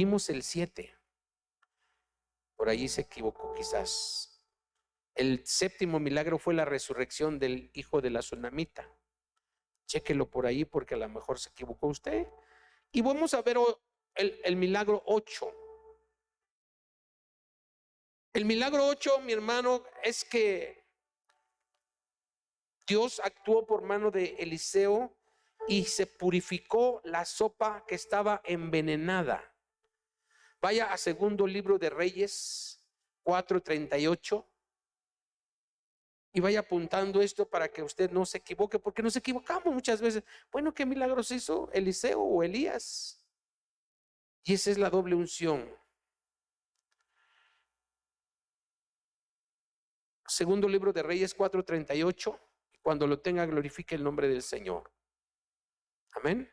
Vimos el 7. Por allí se equivocó quizás. El 7º milagro fue la resurrección del hijo de la tsunamita. Chéquelo por ahí porque a lo mejor se equivocó usted. Y vamos a ver el milagro 8. El milagro 8, mi hermano, es que Dios actuó por mano de Eliseo y se purificó la sopa que estaba envenenada. Vaya a segundo libro de Reyes 4:38 y vaya apuntando esto para que usted no se equivoque, porque nos equivocamos muchas veces. Bueno, ¿qué milagros hizo Eliseo o Elías? Y esa es la doble unción. Segundo libro de Reyes 4:38. Cuando lo tenga, glorifique el nombre del Señor. Amén.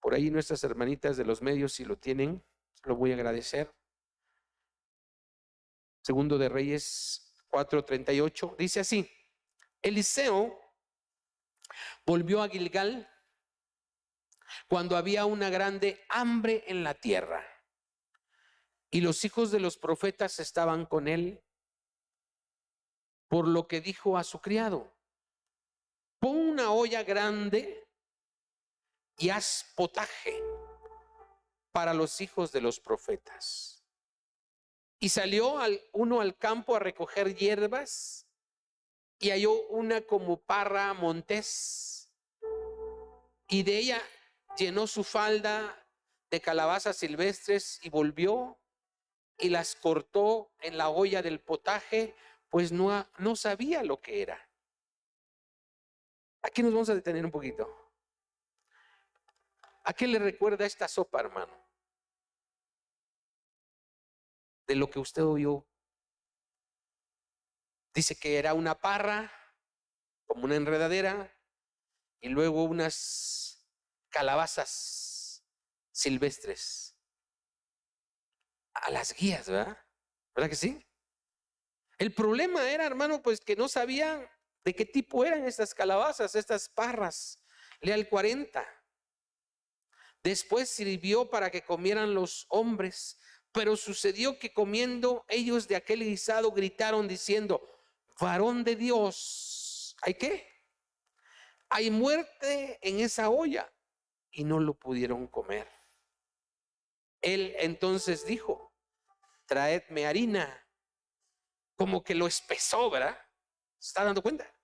Por ahí nuestras hermanitas de los medios, si lo tienen, lo voy a agradecer. Segundo de Reyes 4:38, dice así: Eliseo volvió a Gilgal cuando había una grande hambre en la tierra, y los hijos de los profetas estaban con él, por lo que dijo a su criado: pon una olla grande y haz potaje para los hijos de los profetas. Y salió uno al campo a recoger hierbas y halló una como parra montés, y de ella llenó su falda de calabazas silvestres y volvió y las cortó en la olla del potaje, pues no sabía lo que era. Aquí nos vamos a detener un poquito. ¿A qué le recuerda esta sopa, hermano? De lo que usted oyó. Dice que era una parra, como una enredadera, y luego unas calabazas silvestres. A las guías, ¿verdad? ¿Verdad que sí? El problema era, hermano, pues que no sabían de qué tipo eran estas calabazas, estas parras. Lea el 40. Después sirvió para que comieran los hombres, pero sucedió que comiendo ellos de aquel guisado gritaron diciendo: varón de Dios, ¿hay qué? Hay muerte en esa olla, y no lo pudieron comer. Él entonces dijo: traedme harina. Como que lo espesó, ¿verdad? ¿Se está dando cuenta?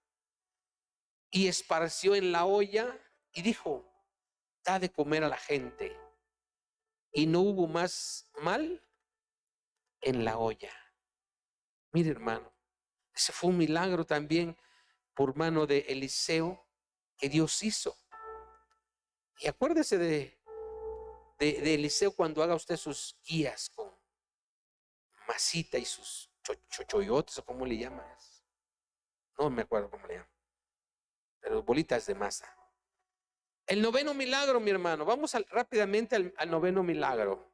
Y esparció en la olla y dijo: da de comer a la gente. Y no hubo más mal en la olla. Mire, hermano, ese fue un milagro también por mano de Eliseo que Dios hizo. Y acuérdese de Eliseo cuando haga usted sus guías con masita y sus choyotes, o cómo le llamas. No me acuerdo cómo le llaman, pero bolitas de masa. El noveno milagro, mi hermano. Vamos rápidamente al noveno milagro.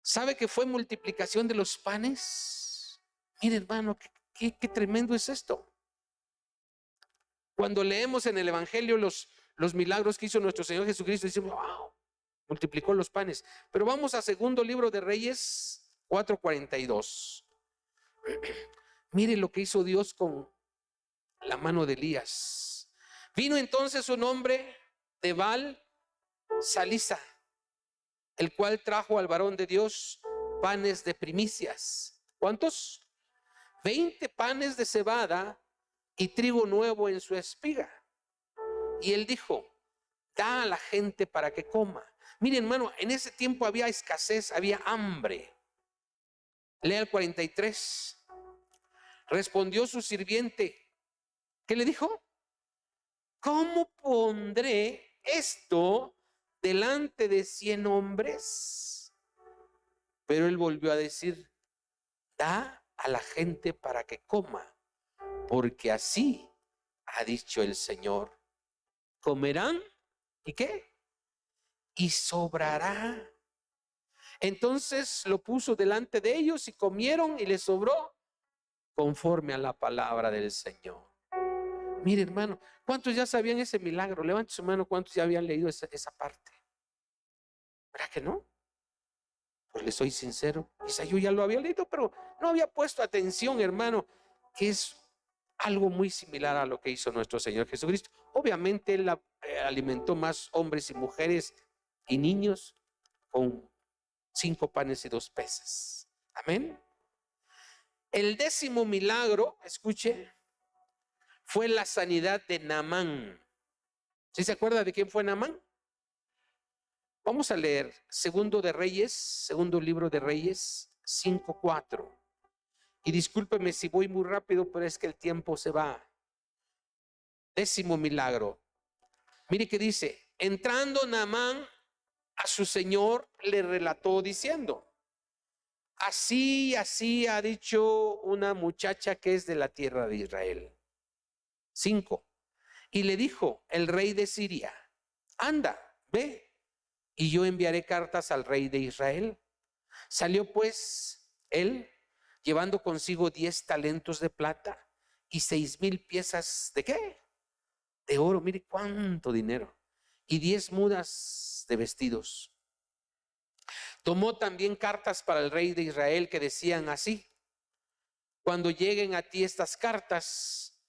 ¿Sabe que fue multiplicación de los panes? Mire, hermano, qué tremendo es esto. Cuando leemos en el Evangelio los milagros que hizo nuestro Señor Jesucristo, decimos: wow, multiplicó los panes. Pero vamos a segundo libro de Reyes 4:42. Mire lo que hizo Dios con la mano de Elías. Vino entonces un hombre de Baal Salisa, el cual trajo al varón de Dios panes de primicias. ¿Cuántos? 20 panes de cebada y trigo nuevo en su espiga. Y él dijo: da a la gente para que coma. Miren, hermano, en ese tiempo había escasez, había hambre. Lea el 43. Respondió su sirviente. ¿Qué le dijo? ¿Cómo pondré esto delante de 100 hombres? Pero él volvió a decir: da a la gente para que coma, porque así ha dicho el Señor. Comerán, ¿y qué? Y sobrará. Entonces lo puso delante de ellos y comieron, y les sobró conforme a la palabra del Señor. Mire, hermano, ¿cuántos ya sabían ese milagro? Levante su mano, ¿cuántos ya habían leído esa parte? ¿Verdad que no? Pues le soy sincero, quizá yo ya lo había leído, pero no había puesto atención, hermano, que es algo muy similar a lo que hizo nuestro Señor Jesucristo. Obviamente Él alimentó más hombres y mujeres y niños con 5 panes y 2 peces. Amén. El 10º milagro, escuche, fue la sanidad de Naamán. ¿Sí se acuerda de quién fue Naamán? Vamos a leer segundo libro de Reyes 5:4. Y discúlpeme si voy muy rápido, pero es que el tiempo se va. 10º milagro. Mire que dice, entrando Naamán a su señor, le relató diciendo, así ha dicho una muchacha que es de la tierra de Israel. 5. Y le dijo el rey de Siria, anda, ve, y yo enviaré cartas al rey de Israel. Salió pues él, llevando consigo 10 talentos de plata y 6,000 piezas de ¿qué? De oro. Mire cuánto dinero. Y 10 mudas de vestidos. Tomó también cartas para el rey de Israel que decían así: cuando lleguen a ti estas cartas,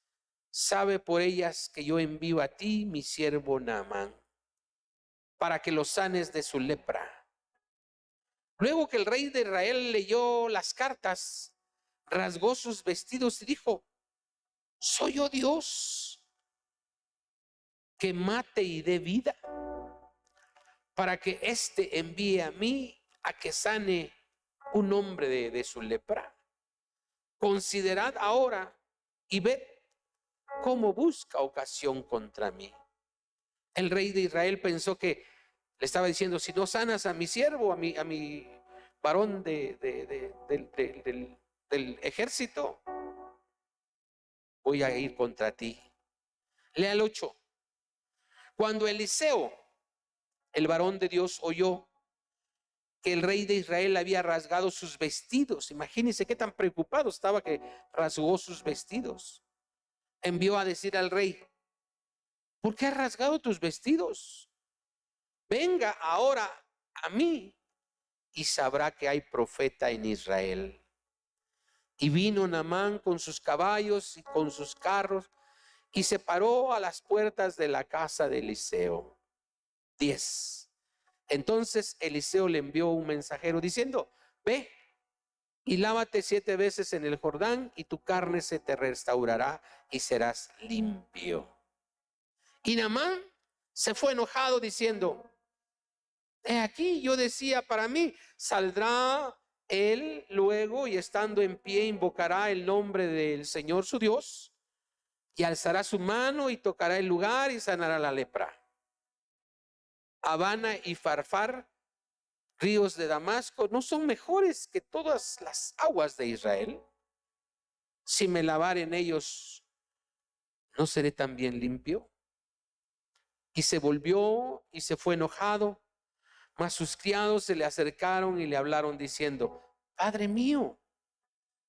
sabe por ellas que yo envío a ti mi siervo Naamán, para que lo sanes de su lepra. Luego que el rey de Israel leyó las cartas, rasgó sus vestidos y dijo, ¿soy yo Dios que mate y dé vida, para que éste envíe a mí a que sane un hombre de su lepra? Considerad ahora y ved cómo busca ocasión contra mí. El rey de Israel pensó que le estaba diciendo, si no sanas a mi siervo, a mi varón del ejército, voy a ir contra ti. Lea el 8. Cuando Eliseo, el varón de Dios, oyó que el rey de Israel había rasgado sus vestidos, imagínense qué tan preocupado estaba que rasgó sus vestidos, envió a decir al rey, ¿por qué has rasgado tus vestidos? Venga ahora a mí y sabrá que hay profeta en Israel. Y vino Naamán con sus caballos y con sus carros y se paró a las puertas de la casa de Eliseo. 10. Entonces Eliseo le envió un mensajero diciendo, ve y lávate 7 veces en el Jordán y tu carne se te restaurará y serás limpio. Y Naamán se fue enojado diciendo, he aquí yo decía para mí, saldrá él luego y estando en pie invocará el nombre del Señor su Dios y alzará su mano y tocará el lugar y sanará la lepra. Habana y Farfar, ríos de Damasco, ¿no son mejores que todas las aguas de Israel? Si me lavar en ellos, ¿no seré también limpio? Y se volvió y se fue enojado, mas sus criados se le acercaron y le hablaron diciendo, Padre mío,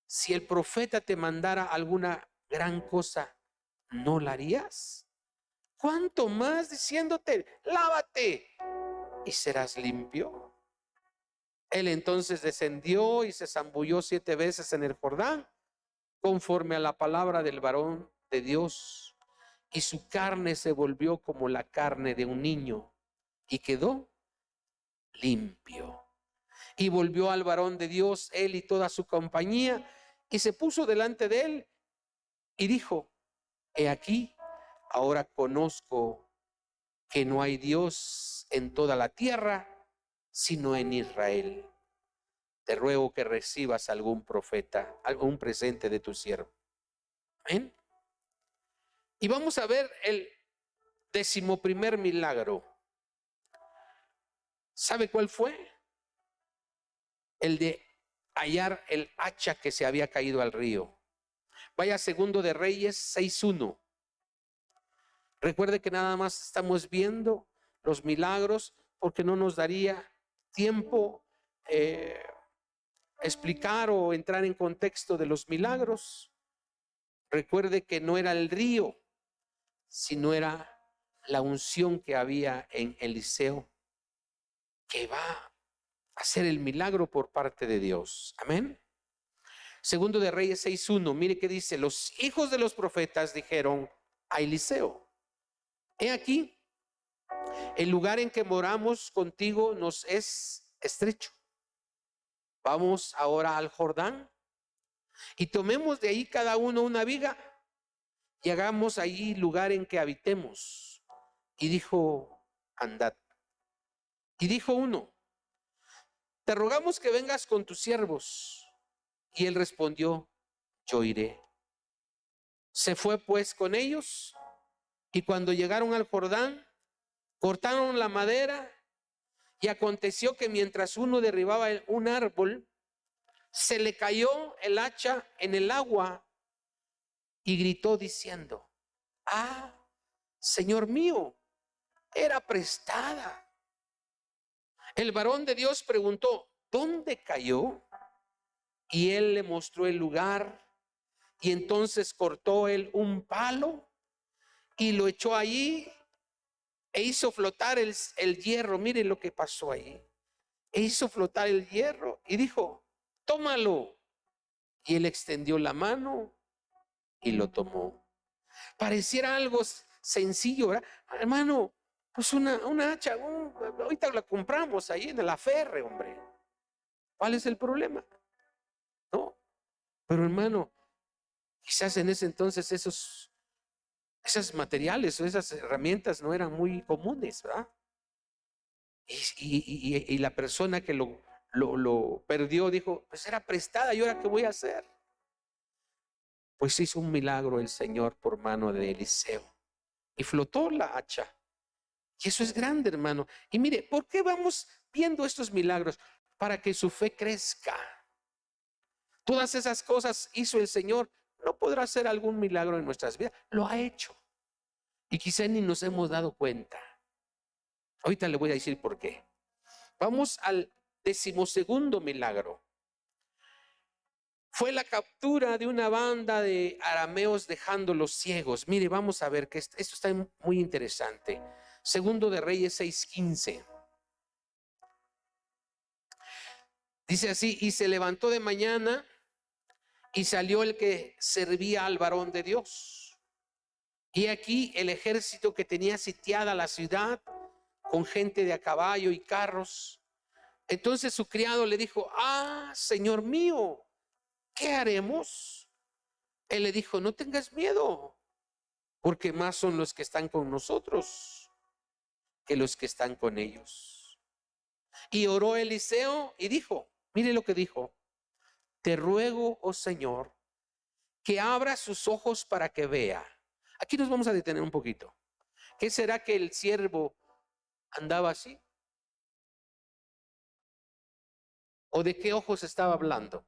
si el profeta te mandara alguna gran cosa, ¿no la harías? ¿Cuánto más diciéndote, lávate y serás limpio? Él entonces descendió y se zambulló 7 veces en el Jordán, conforme a la palabra del varón de Dios, y su carne se volvió como la carne de un niño, y quedó limpio. Y volvió al varón de Dios, él y toda su compañía, y se puso delante de él, y dijo, he aquí, ahora conozco que no hay Dios en toda la tierra, sino en Israel. Te ruego que recibas algún profeta, algún presente de tu siervo. Amén. Y vamos a ver el 11º milagro. ¿Sabe cuál fue? El de hallar el hacha que se había caído al río. Vaya a 2 de Reyes 6:1. Recuerde que nada más estamos viendo los milagros porque no nos daría tiempo explicar o entrar en contexto de los milagros. Recuerde que no era el río, sino era la unción que había en Eliseo. que va a hacer el milagro por parte de Dios. Amén. Segundo de Reyes 6:1, mire qué dice: los hijos de los profetas dijeron a Eliseo: he aquí, el lugar en que moramos contigo nos es estrecho. Vamos ahora al Jordán y tomemos de ahí cada uno una viga y hagamos ahí lugar en que habitemos. Y dijo: andad. Y dijo uno: te rogamos que vengas con tus siervos. Y él respondió: yo iré. Se fue pues con ellos, y cuando llegaron al Jordán, cortaron la madera, y aconteció que mientras uno derribaba un árbol, se le cayó el hacha en el agua, y gritó diciendo: ah, Señor mío, era prestada. El varón de Dios preguntó: ¿dónde cayó? Y él le mostró el lugar, y entonces cortó él un palo y lo echó allí e hizo flotar el hierro. Miren lo que pasó ahí. E hizo flotar el hierro y dijo: tómalo. Y él extendió la mano y lo tomó. Pareciera algo sencillo, ¿verdad? Hermano, pues una hacha, ahorita la compramos ahí en la Ferre, hombre. ¿Cuál es el problema? ¿No? Pero hermano, quizás en ese entonces esos materiales o esas herramientas no eran muy comunes, ¿verdad? Y la persona que lo perdió dijo: pues era prestada, ¿y ahora qué voy a hacer? Pues hizo un milagro el Señor por mano de Eliseo y flotó la hacha. Y eso es grande, hermano. Y mire, ¿por qué vamos viendo estos milagros? Para que su fe crezca. Todas esas cosas hizo el Señor. ¿No podrá hacer algún milagro en nuestras vidas? Lo ha hecho. Y quizá ni nos hemos dado cuenta. Ahorita le voy a decir por qué. Vamos al 12º milagro. Fue la captura de una banda de arameos dejándolos ciegos. Mire, vamos a ver que esto está muy interesante. Segundo de Reyes 6:15. Dice así: y se levantó de mañana y salió el que servía al varón de Dios. Y aquí el ejército que tenía sitiada la ciudad con gente de a caballo y carros. Entonces su criado le dijo: ah, Señor mío, ¿qué haremos? Él le dijo: no tengas miedo, porque más son los que están con nosotros que los que están con ellos. Y oró Eliseo y dijo, mire lo que dijo: te ruego, oh Señor, que abra sus ojos para que vea. Aquí nos vamos a detener un poquito. ¿Qué será que el siervo andaba así? ¿O de qué ojos estaba hablando?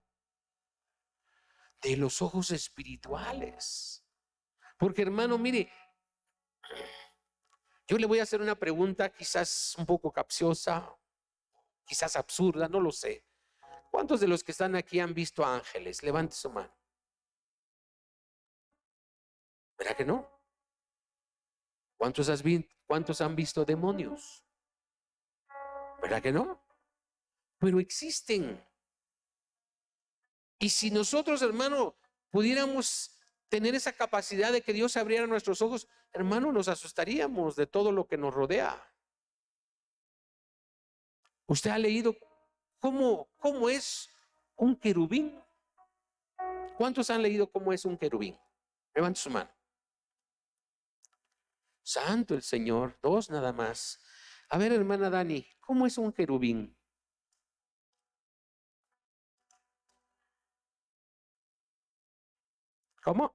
De los ojos espirituales. Porque hermano, mire, yo le voy a hacer una pregunta quizás un poco capciosa, quizás absurda, no lo sé. ¿Cuántos de los que están aquí han visto ángeles? Levante su mano. ¿Verdad que no? ¿Cuántos han visto demonios? ¿Verdad que no? Pero existen. Y si nosotros, hermano, pudiéramos tener esa capacidad de que Dios abriera nuestros ojos, hermano, nos asustaríamos de todo lo que nos rodea. ¿Usted ha leído cómo es un querubín? ¿Cuántos han leído cómo es un querubín? Levante su mano. Santo el Señor, 2 nada más. A ver, hermana Dani, ¿cómo es un querubín? ¿Cómo?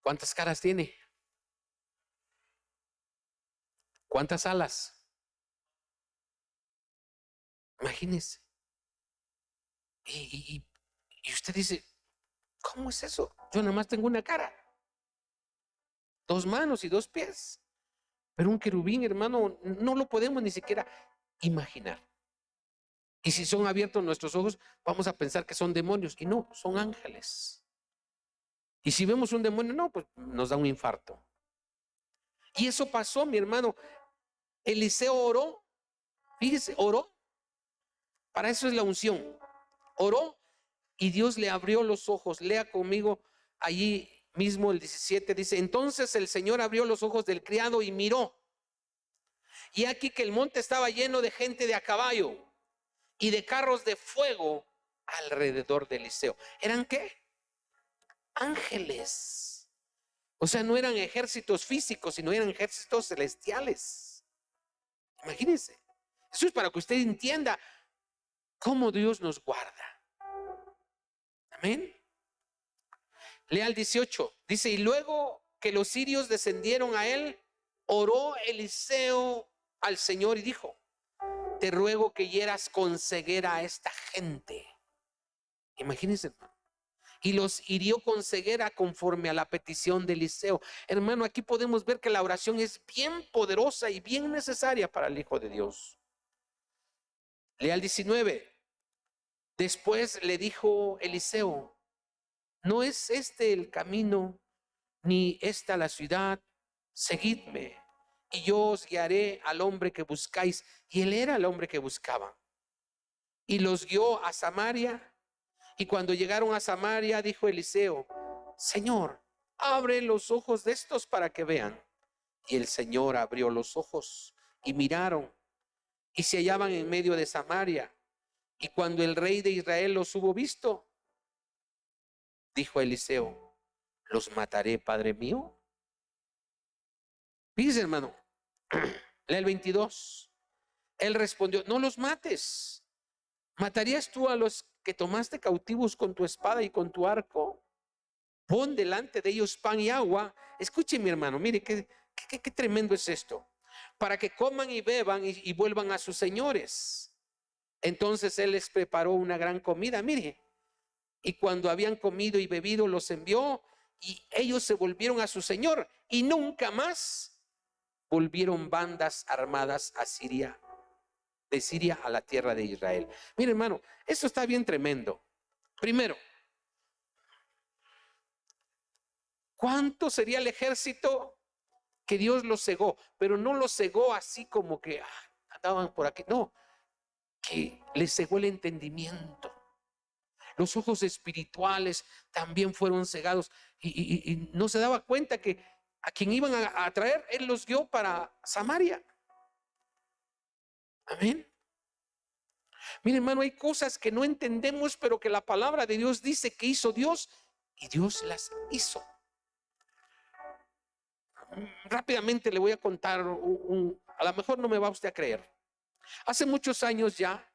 ¿Cuántas caras tiene? ¿Cuántas alas? Imagínese. Y usted dice, ¿cómo es eso? Yo nada más tengo una cara, 2 manos y 2 pies. Pero un querubín, hermano, no lo podemos ni siquiera imaginar. Y si son abiertos nuestros ojos, vamos a pensar que son demonios. Y no, son ángeles. Y si vemos un demonio, no, pues nos da un infarto. Y eso pasó, mi hermano. Eliseo oró, fíjese, oró. Para eso es la unción. Oró y Dios le abrió los ojos. Lea conmigo allí mismo el 17, dice: entonces el Señor abrió los ojos del criado y miró. Y aquí que el monte estaba lleno de gente de a caballo y de carros de fuego alrededor de Eliseo. ¿Eran qué? Ángeles. O sea, no eran ejércitos físicos, sino eran ejércitos celestiales. Imagínense. Eso es para que usted entienda cómo Dios nos guarda. Amén. Lea el 18. Dice: y luego que los sirios descendieron a él, oró Eliseo al Señor y dijo: te ruego que hieras con ceguera a esta gente. Imagínense, hermano. Y los hirió con ceguera conforme a la petición de Eliseo. Hermano, aquí podemos ver que la oración es bien poderosa y bien necesaria para el Hijo de Dios. Lea el 19. Después le dijo Eliseo: no es este el camino, ni esta la ciudad. Seguidme, y yo os guiaré al hombre que buscáis. Y él era el hombre que buscaban. Y los guió a Samaria. Y cuando llegaron a Samaria, dijo Eliseo: Señor, abre los ojos de estos para que vean. Y el Señor abrió los ojos y miraron, y se hallaban en medio de Samaria. Y cuando el rey de Israel los hubo visto, dijo Eliseo: ¿los mataré, padre mío? Fíjese, hermano, lea el 22. Él respondió: no los mates. ¿Matarías tú a los que tomaste cautivos con tu espada y con tu arco? Pon delante de ellos pan y agua. Escuche, mi hermano, mire qué tremendo es esto. Para que coman y beban y vuelvan a sus señores. Entonces él les preparó una gran comida, mire. Y cuando habían comido y bebido, los envió, y ellos se volvieron a su señor, y nunca más volvieron bandas armadas a Siria, de Siria a la tierra de Israel. Mire, hermano, esto está bien tremendo. Primero, ¿cuánto sería el ejército que Dios los cegó? Pero no los cegó así como que andaban por aquí. No, que les cegó el entendimiento. Los ojos espirituales también fueron cegados, y no se daba cuenta que a quien iban a traer, él los guió para Samaria. Amén. Mire, hermano, hay cosas que no entendemos, pero que la palabra de Dios dice que hizo Dios, y Dios las hizo. Rápidamente le voy a contar a lo mejor no me va usted a creer. Hace muchos años ya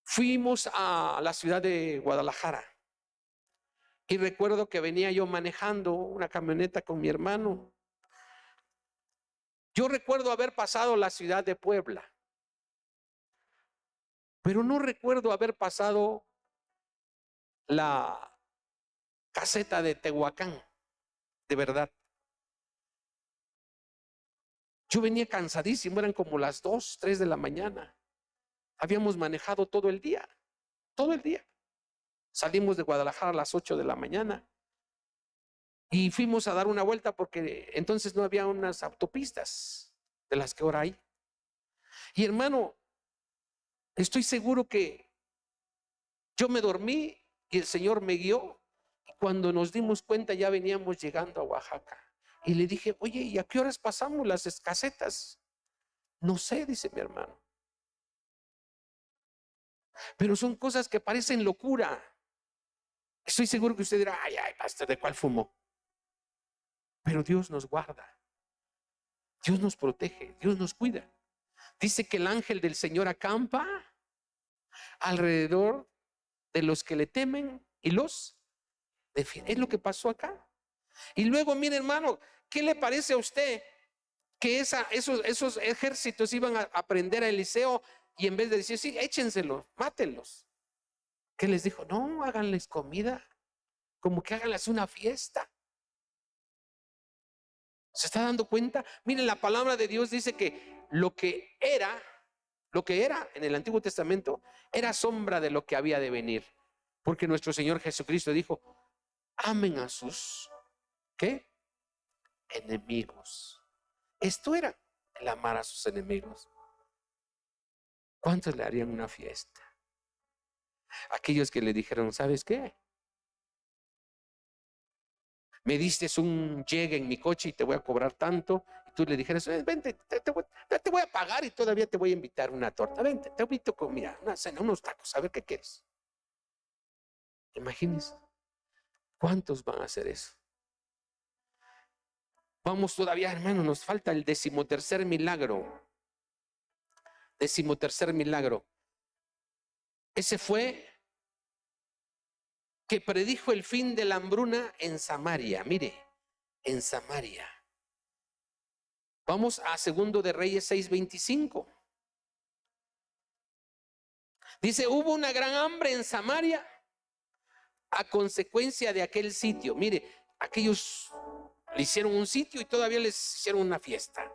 fuimos a la ciudad de Guadalajara, y recuerdo que venía yo manejando una camioneta con mi hermano. Yo recuerdo haber pasado la ciudad de Puebla, pero no recuerdo haber pasado la caseta de Tehuacán, de verdad. Yo venía cansadísimo, eran como las 2, 3 de la mañana. Habíamos manejado todo el día, todo el día. Salimos de Guadalajara a las 8 de la mañana y fuimos a dar una vuelta porque entonces no había unas autopistas de las que ahora hay. Y hermano, estoy seguro que yo me dormí y el Señor me guió. Y cuando nos dimos cuenta ya veníamos llegando a Oaxaca. Y le dije: oye, ¿y a qué horas pasamos las casetas? No sé, dice mi hermano. Pero son cosas que parecen locura. Estoy seguro que usted dirá: ay, pastor, ¿de cuál fumó? Pero Dios nos guarda. Dios nos protege, Dios nos cuida. Dice que el ángel del Señor acampa alrededor de los que le temen y los defiende. Es lo que pasó acá. Y luego, mire, hermano, ¿qué le parece a usted que esos ejércitos iban a prender a Eliseo, y en vez de decir: sí, échenselos, mátenlos, ¿qué les dijo? No, háganles comida, como que háganles una fiesta. ¿Se está dando cuenta? Miren, la palabra de Dios dice que lo que era en el Antiguo Testamento era sombra de lo que había de venir, porque nuestro Señor Jesucristo dijo: amen a sus, ¿qué? Enemigos. Esto era el amar a sus enemigos. ¿Cuántos le harían una fiesta? Aquellos que le dijeron, ¿sabes qué? Me diste un llegue en mi coche y te voy a cobrar tanto. Y tú le dijeras, vente, te voy a pagar y todavía te voy a invitar una torta. Vente, te invito con, mira, una cena, unos tacos, a ver qué quieres. Imagínense, ¿cuántos van a hacer eso? Vamos todavía, hermano, nos falta el 13º milagro. 13º milagro. Ese fue que predijo el fin de la hambruna en Samaria. Mire, en Samaria. Vamos a 2 de Reyes 6:25. Dice, hubo una gran hambre en Samaria a consecuencia de aquel sitio. Mire, aquellos le hicieron un sitio y todavía les hicieron una fiesta.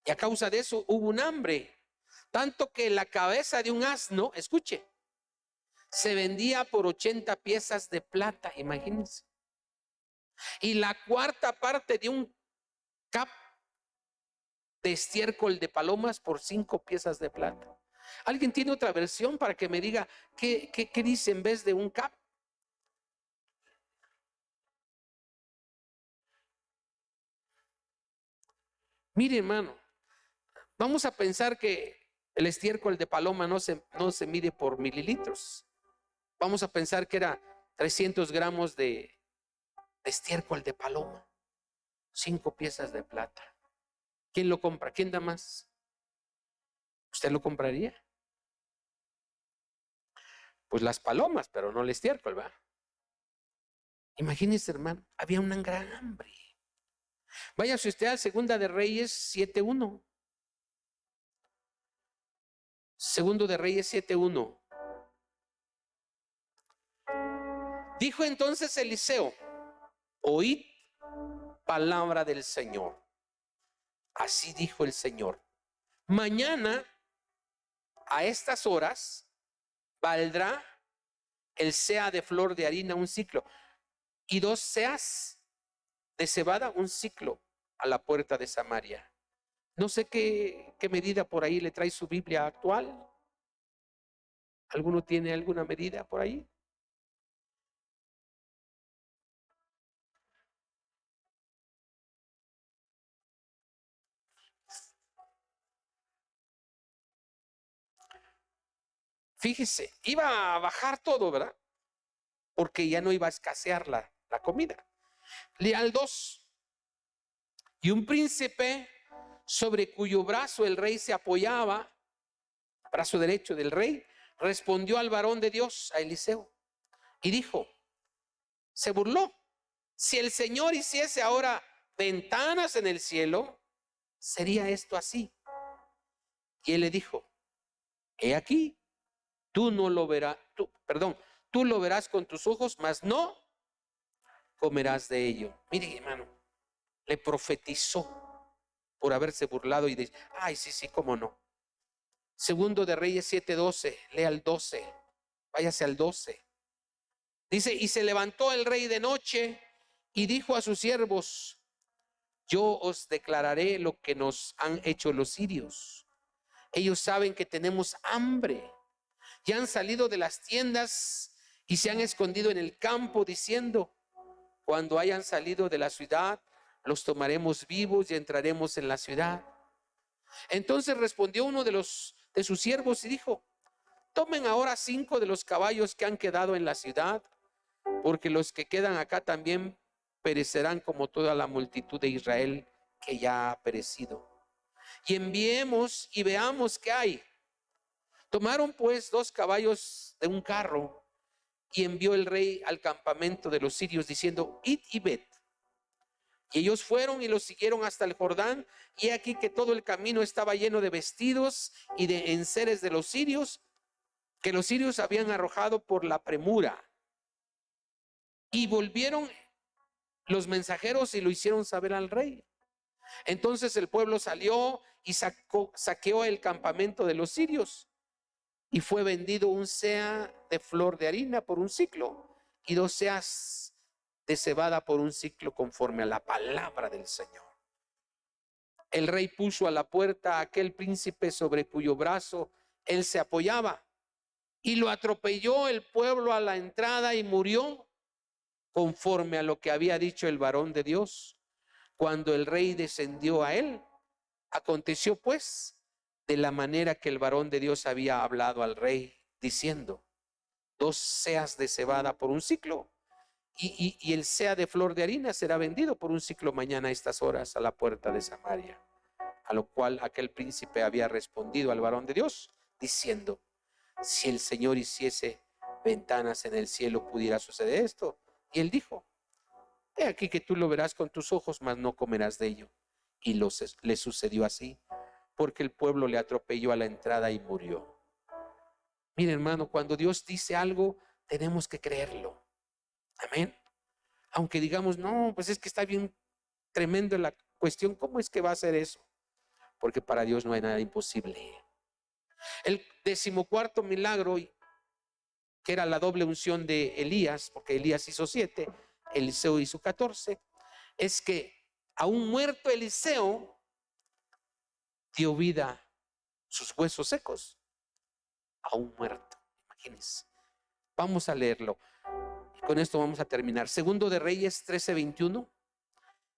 Y a causa de eso hubo un hambre. Tanto que la cabeza de un asno, escuche, se vendía por 80 piezas de plata, imagínense. Y la cuarta parte de un cap de estiércol de palomas por 5 piezas de plata. ¿Alguien tiene otra versión para que me diga qué dice en vez de un cap? Mire, hermano, vamos a pensar que el estiércol de paloma no se mide por mililitros. Vamos a pensar que era 300 gramos de estiércol de paloma, 5 piezas de plata. ¿Quién lo compra? ¿Quién da más? ¿Usted lo compraría? Pues las palomas, pero no el estiércol, ¿va? Imagínese, hermano, había una gran hambre. Váyase usted a 2 de Reyes 7:1. 2 de Reyes 7:1. Dijo entonces Eliseo, oíd palabra del Señor. Así dijo el Señor. Mañana a estas horas valdrá el seah de flor de harina un ciclo y 2 seas de cebada un ciclo a la puerta de Samaria. No sé qué medida por ahí le trae su Biblia actual. ¿Alguno tiene alguna medida por ahí? Fíjese, iba a bajar todo, ¿verdad? Porque ya no iba a escasear la comida. Lea el 2. Y un príncipe sobre cuyo brazo el rey se apoyaba, brazo derecho del rey, respondió al varón de Dios, a Eliseo, y dijo, se burló, si el Señor hiciese ahora ventanas en el cielo, sería esto así. Y él le dijo, he aquí, tú lo verás con tus ojos, mas no comerás de ello. Mire, hermano, le profetizó por haberse burlado y dice, ay, sí, cómo no. 2 de Reyes 7:12, lea el 12, váyase al 12. Dice, y se levantó el rey de noche y dijo a sus siervos, yo os declararé lo que nos han hecho los sirios. Ellos saben que tenemos hambre y han salido de las tiendas y se han escondido en el campo diciendo, cuando hayan salido de la ciudad, los tomaremos vivos y entraremos en la ciudad. Entonces respondió uno de sus siervos y dijo, tomen ahora 5 de los caballos que han quedado en la ciudad, porque los que quedan acá también perecerán como toda la multitud de Israel que ya ha perecido. Y enviemos y veamos qué hay. Tomaron pues 2 caballos de un carro y envió el rey al campamento de los sirios diciendo, id y ved. Y ellos fueron y los siguieron hasta el Jordán, y aquí que todo el camino estaba lleno de vestidos y de enseres de los sirios, que los sirios habían arrojado por la premura. Y volvieron los mensajeros y lo hicieron saber al rey. Entonces el pueblo salió y saqueó el campamento de los sirios, y fue vendido un seah de flor de harina por un ciclo, y 2 seas de cebada por un ciclo conforme a la palabra del Señor. El rey puso a la puerta a aquel príncipe sobre cuyo brazo él se apoyaba, y lo atropelló el pueblo a la entrada y murió conforme a lo que había dicho el varón de Dios. Cuando el rey descendió a él, aconteció pues de la manera que el varón de Dios había hablado al rey, diciendo: 2 seas de cebada por un ciclo, y el sea de flor de harina será vendido por un ciclo mañana a estas horas a la puerta de Samaria. A lo cual aquel príncipe había respondido al varón de Dios, diciendo: si el Señor hiciese ventanas en el cielo, pudiera suceder esto. Y él dijo: he aquí que tú lo verás con tus ojos, mas no comerás de ello. Y le sucedió así, porque el pueblo le atropelló a la entrada y murió. Mire, hermano, cuando Dios dice algo, tenemos que creerlo. Amén. Aunque digamos, no, pues es que está bien tremendo la cuestión, ¿cómo es que va a hacer eso? Porque para Dios no hay nada imposible. El 14º milagro, que era la doble unción de Elías, porque Elías hizo 7, Eliseo hizo 14, es que a un muerto Eliseo dio vida, sus huesos secos, a un muerto. Imagínense. Vamos a leerlo. Y con esto vamos a terminar. Segundo de Reyes 13:21.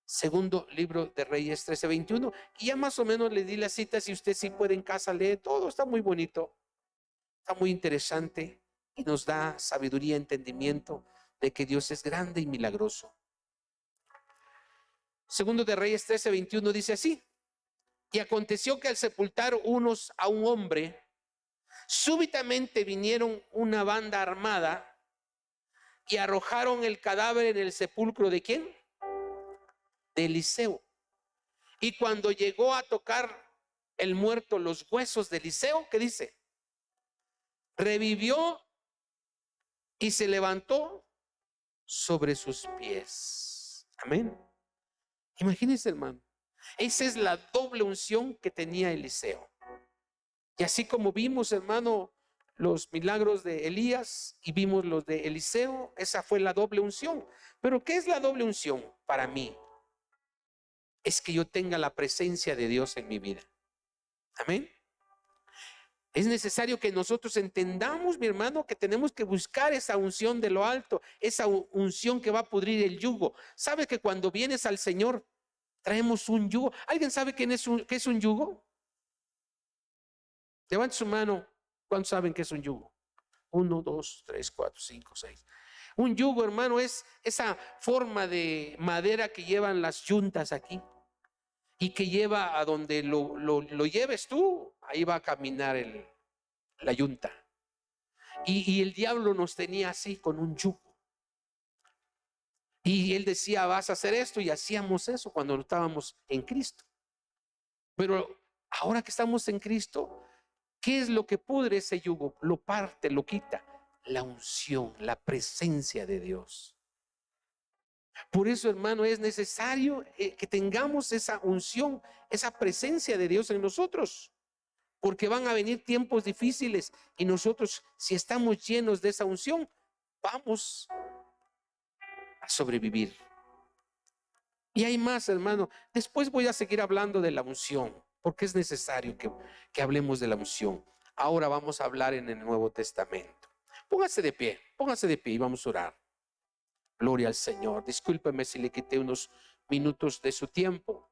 Segundo libro de Reyes 13:21. Y ya más o menos le di la cita, si usted sí puede en casa leer todo, está muy bonito, está muy interesante y nos da sabiduría, entendimiento de que Dios es grande y milagroso. Segundo de Reyes 13:21 dice así: y aconteció que al sepultar unos a un hombre, súbitamente vinieron una banda armada y arrojaron el cadáver en el sepulcro ¿de quién? De Eliseo. Y cuando llegó a tocar el muerto los huesos de Eliseo, ¿qué dice? Revivió y se levantó sobre sus pies. Amén. Imagínense, hermano. Esa es la doble unción que tenía Eliseo. Y así como vimos, hermano, los milagros de Elías y vimos los de Eliseo, esa fue la doble unción. Pero ¿qué es la doble unción para mí? Es que yo tenga la presencia de Dios en mi vida. Amén. Es necesario que nosotros entendamos, mi hermano, que tenemos que buscar esa unción de lo alto, esa unción que va a pudrir el yugo. ¿Sabe que cuando vienes al Señor traemos un yugo? ¿Alguien sabe qué es un yugo? Levante su mano. ¿Cuántos saben qué es un yugo? 1, 2, 3, 4, 5, 6. Un yugo, hermano, es esa forma de madera que llevan las yuntas aquí y que lleva a donde lo lleves tú, ahí va a caminar la yunta. Y el diablo nos tenía así con un yugo. Y él decía: vas a hacer esto, y hacíamos eso cuando estábamos en Cristo. Pero ahora que estamos en Cristo, ¿qué es lo que pudre ese yugo? Lo parte, lo quita. La unción, la presencia de Dios. Por eso, hermano, es necesario que tengamos esa unción, esa presencia de Dios en nosotros. Porque van a venir tiempos difíciles y nosotros, si estamos llenos de esa unción, vamos a sobrevivir. Y hay más, hermano. Después voy a seguir hablando de la unción, porque es necesario que hablemos de la unción. Ahora vamos a hablar en el Nuevo Testamento. Póngase de pie y vamos a orar. Gloria al Señor. Discúlpeme si le quité unos minutos de su tiempo.